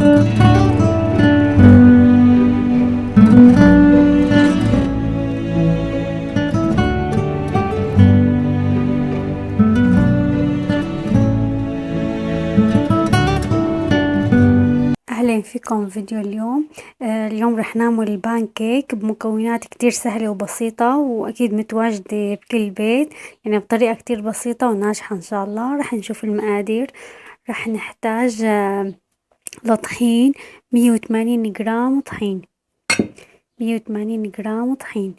أهلا فيكم فيديو اليوم. اليوم رح نعمل بانكيك بمكونات كتير سهلة وبسيطة وأكيد متواجدة بكل بيت، يعني بطريقة كتير بسيطة وناجحة إن شاء الله. رح نشوف المقادير. رح نحتاج لطحين 180 جرام طحين، 180 جرام طحين،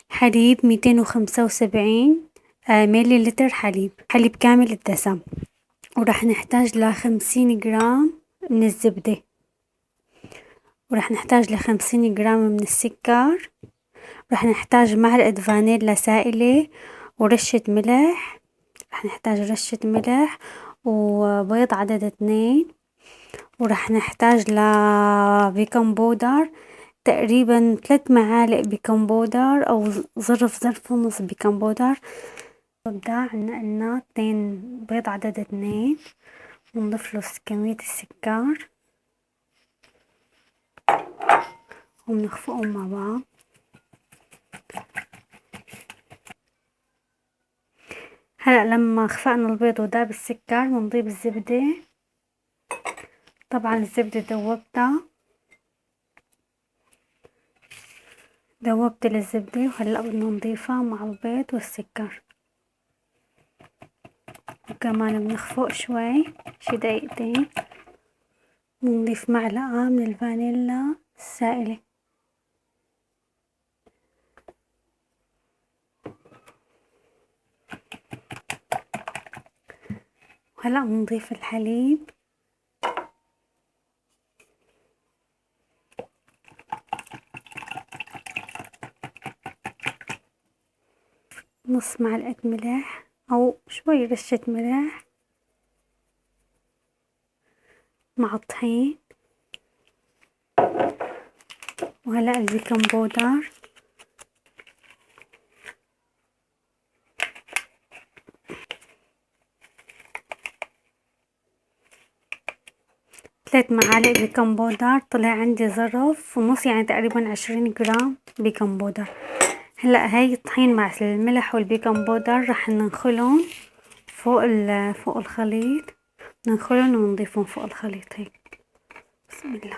حليب 275 ملي لتر حليب كامل الدسم، ورح نحتاج ل50 جرام من الزبدة، ورح نحتاج ل50 جرام من السكر، رح نحتاج معلقة فانيلا سائلة ورشة ملح، رح نحتاج رشة ملح وبيض عدد 2، ورح نحتاج لبيكنج بودر تقريبا 3 معالق بيكنج بودر أو ظرف ونص بيكنج بودر. نبدأ عنا 2 بيض عدد 2 ونضيف له كمية السكر وبنخفقهم مع بعض. هلأ لما خفقنا البيض وذاب السكر بنضيف الزبدة. طبعا الزبدة ذوبت الزبدة وهلأ بدنا نضيفها مع البيض والسكر، وكمان بنخفق شوي شي دقيقتين. بنضيف معلقة من الفانيلا السائلة، وهلأ بنضيف الحليب، نص معلقة ملح أو شوي رشة ملح مع الطحين، وهلأ البيكنج بودر، ثلاث معالق بيكنج بودر، طلع عندي ظرف ونص يعني تقريبا 20 جرام بيكنج بودر. هلأ هاي الطحين مع الملح والبيكنج بودر رح ننخلهم فوق الخليط، ننخلهم ونضيفهم فوق الخليط هيك. بسم الله.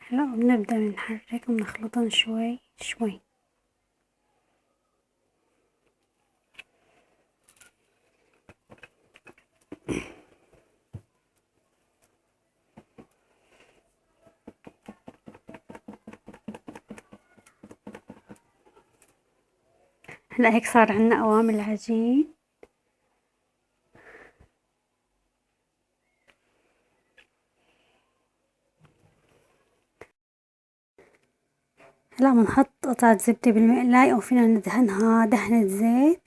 هلأ بنبدأ نحرك ونخلطهم شوي شوي. هلأ هيك صار عنا قوام العجين. هلأ بنحط قطعة زبدة بالمقلاية أو فينا ندهنها دهنة زيت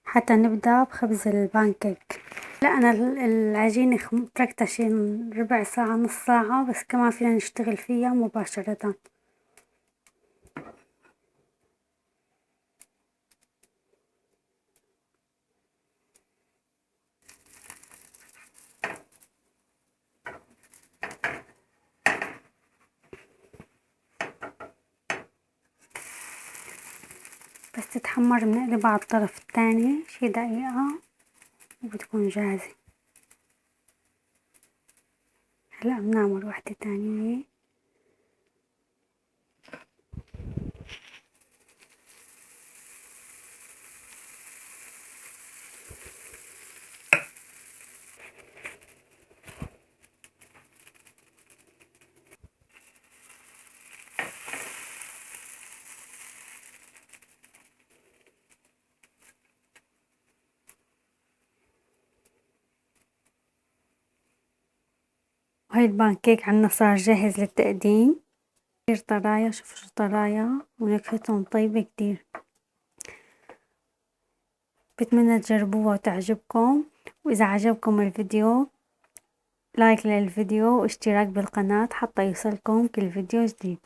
حتى نبدأ بخبز البانكيك. لا أنا العجينة تركتها شي ربع ساعة نص ساعة، بس كمان فينا نشتغل فيها مباشرة. بس تتحمر بنقلبها على الطرف الثاني شي دقيقة وبتكون جاهزة. هلأ بنعمل واحدة تانية. وهي البانكيك عنا صار جاهز للتقديم. كتير طرايا، شوفوا شو طرايا ونكهتهم طيبة كتير. بتمنى تجربوها وتعجبكم، وإذا عجبكم الفيديو لايك للفيديو واشتراك بالقناة حتى يوصلكم كل فيديو جديد.